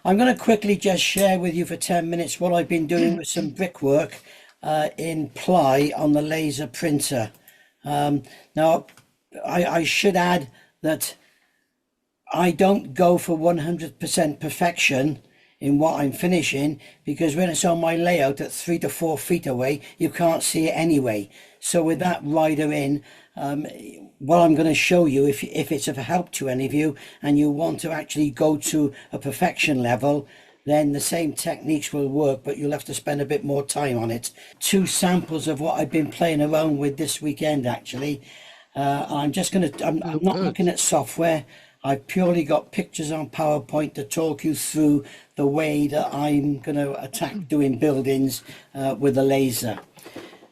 I'm going to quickly just share with you for 10 minutes what I've been doing with some brickwork in ply on the laser printer. Now, I should add that I don't go for 100% perfection in what I'm finishing, because when it's on my layout at 3 to 4 feet away, you can't see it anyway. So with that rider in, what I'm going to show you, if it's of help to any of you and you want to actually go to a perfection level, then the same techniques will work, but you'll have to spend a bit more time on it. Two samples of what I've been playing around with this weekend, actually. I'm not Good. looking at software. I've purely got pictures on PowerPoint to talk you through the way that I'm going to attack doing buildings with a laser.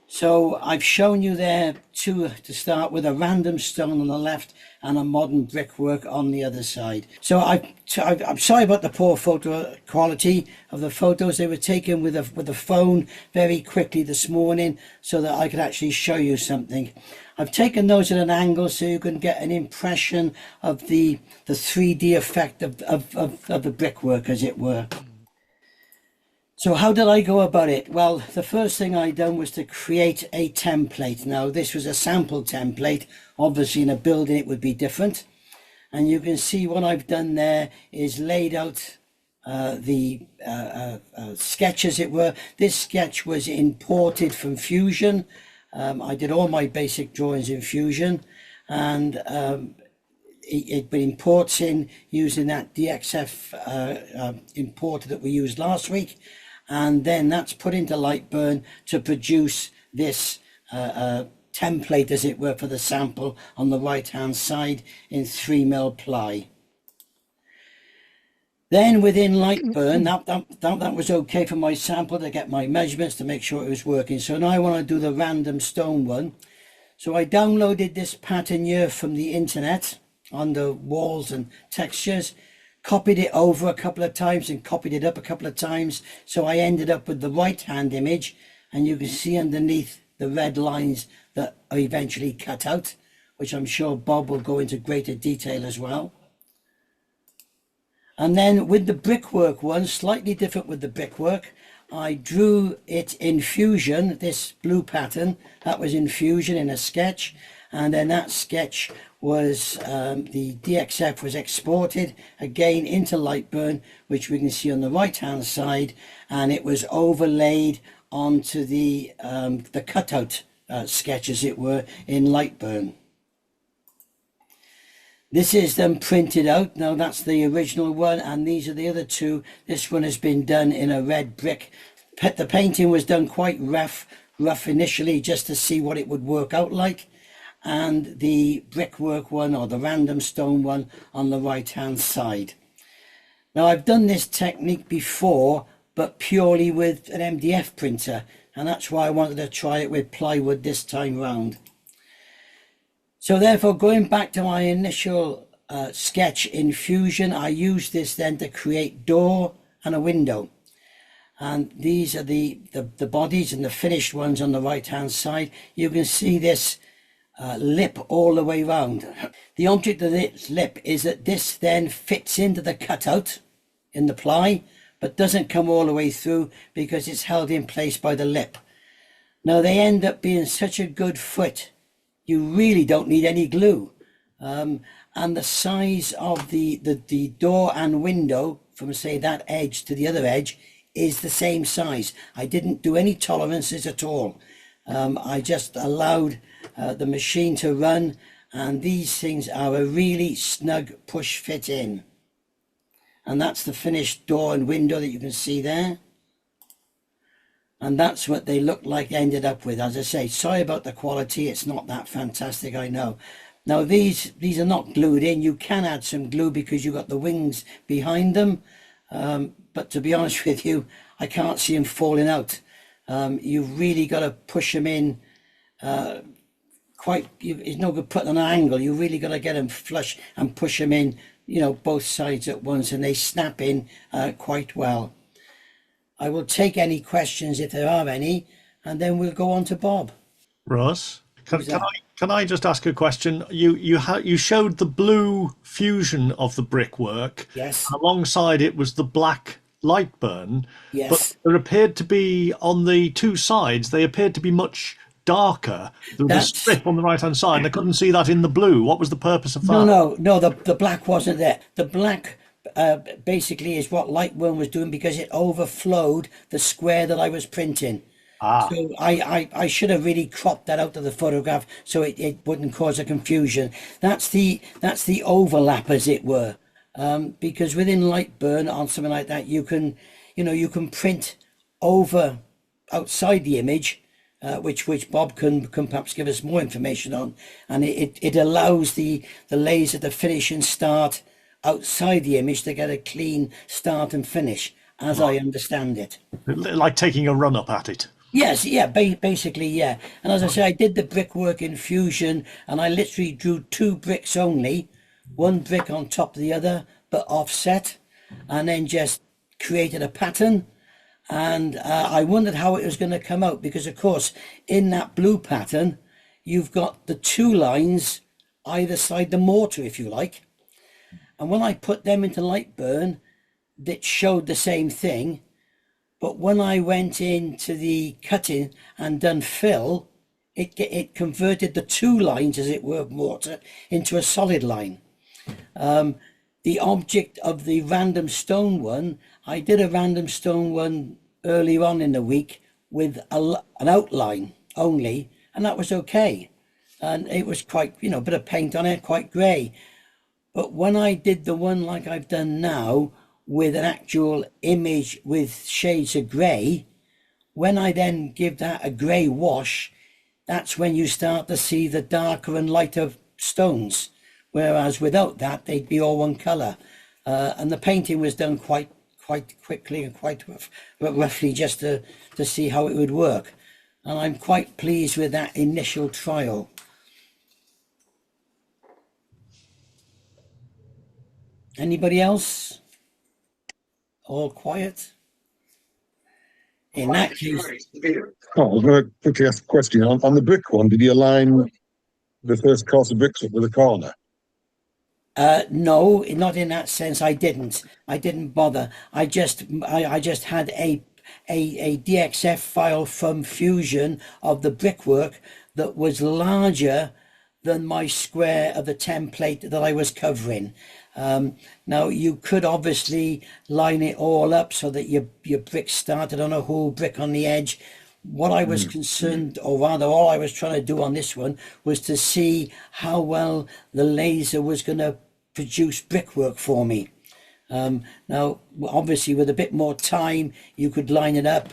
So I've shown you there two to start with: a random stone on the left and a modern brickwork on the other side. So I'm sorry about the poor photo quality of the photos. They were taken with a phone very quickly this morning so that I could actually show you something. I've taken those at an angle so you can get an impression of the 3D effect of the brickwork, as it were. So how did I go about it? Well, the first thing I done was to create a template. Now, this was a sample template. Obviously, in a building, it would be different. And you can see what I've done there is laid out the sketch, as it were. This sketch was imported from Fusion. I did all my basic drawings in Fusion, and it imports in using that DXF importer that we used last week. And then that's put into Lightburn to produce this template, as it were, for the sample on the right hand side in 3mm ply. Then within Lightburn, that was okay for my sample to get my measurements to make sure it was working. So now I want to do the random stone one. So I downloaded this pattern here from the internet on the walls and textures, copied it over a couple of times and copied it up a couple of times. So I ended up with the right hand image, and you can see underneath the red lines that are eventually cut out, which I'm sure Bob will go into greater detail as well. And then with the brickwork one, slightly different with the brickwork, I drew it in Fusion, this blue pattern, that was in Fusion in a sketch. And then that sketch was, the DXF was exported again into Lightburn, which we can see on the right hand side, and it was overlaid onto the cutout sketch, as it were, in Lightburn. This is then printed out. Now that's the original one, and these are the other two. This one has been done in a red brick. The painting was done quite rough initially, just to see what it would work out like. And the brickwork one, or the random stone one, on the right hand side. Now I've done this technique before, but purely with an MDF printer, and that's why I wanted to try it with plywood this time round. So therefore, going back to my initial sketch in Fusion, I used this then to create door and a window. And these are the bodies and the finished ones on the right hand side. You can see this lip all the way round. The object of this lip is that this then fits into the cutout in the ply, but doesn't come all the way through because it's held in place by the lip. Now they end up being such a good fit, you really don't need any glue. And the size of the door and window from, say, that edge to the other edge is the same size. I didn't do any tolerances at all. I just allowed the machine to run, and these things are a really snug push fit in. And that's the finished door and window that you can see there. And that's what they look like, ended up with. As I say, sorry about the quality, it's not that fantastic, I know. Now these are not glued in. You can add some glue because you've got the wings behind them, but to be honest with you, I can't see them falling out. You've really got to push them in it's no good putting on an angle. You really got to get them flush and push them in, both sides at once, and they snap in quite well. I will take any questions if there are any, and then we'll go on to Bob. Ross, Who's that? Can I just ask a question? You showed the blue fusion of the brickwork, Yes, and alongside it was the black light burn, but yes. there appeared to be on the two sides, they appeared to be much darker. There was a That's strip on the right hand side, and I couldn't see that in the blue. What was the purpose of no, that? no, no. The black wasn't there. The black basically is what Lightworm was doing because it overflowed the square that I was printing. Ah, So I should have really cropped that out of the photograph so it wouldn't cause a confusion. That's the overlap, as it were. Because within Lightburn on something like that, you can print over outside the image, which Bob can perhaps give us more information on, and it allows the laser to finish and start outside the image to get a clean start and finish, as I understand it. like taking a run up at it. Yes, yeah, basically, yeah. And as I say, I did the brickwork in Fusion, and I literally drew two bricks only, one brick on top of the other, but offset, and then just created a pattern. And I wondered how it was going to come out because, of course, in that blue pattern, you've got the two lines either side the mortar, if you like. And when I put them into Lightburn, that showed the same thing. But when I went into the cutting and done fill, it converted the two lines, as it were, of mortar into a solid line. The object of the random stone one, I did a random stone one earlier on in the week with an outline only, and that was okay. And it was quite, a bit of paint on it, quite grey. But when I did the one like I've done now with an actual image with shades of grey, when I then give that a grey wash, that's when you start to see the darker and lighter stones. Whereas without that, they'd be all one colour. And the painting was done quite quickly and quite roughly just to see how it would work. And I'm quite pleased with that initial trial. Anybody else? All quiet? In that case, Oh, I was going to quickly ask a question. On the brick one, did you align the first course of bricks up with a corner? no, not in that sense. I didn't bother. I just had a DXF file from Fusion of the brickwork that was larger than my square of the template that I was covering. Now you could obviously line it all up so that your brick started on a whole brick on the edge. What I was concerned, or rather all I was trying to do on this one, was to see how well the laser was going to produce brickwork for me. Now, obviously, with a bit more time, you could line it up.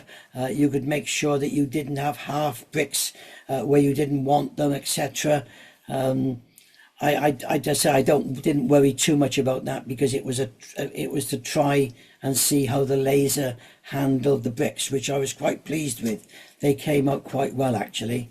You could make sure that you didn't have half bricks where you didn't want them, etc. I just say I didn't worry too much about that because it was to try and see how the laser handled the bricks, which I was quite pleased with. They came out quite well, actually.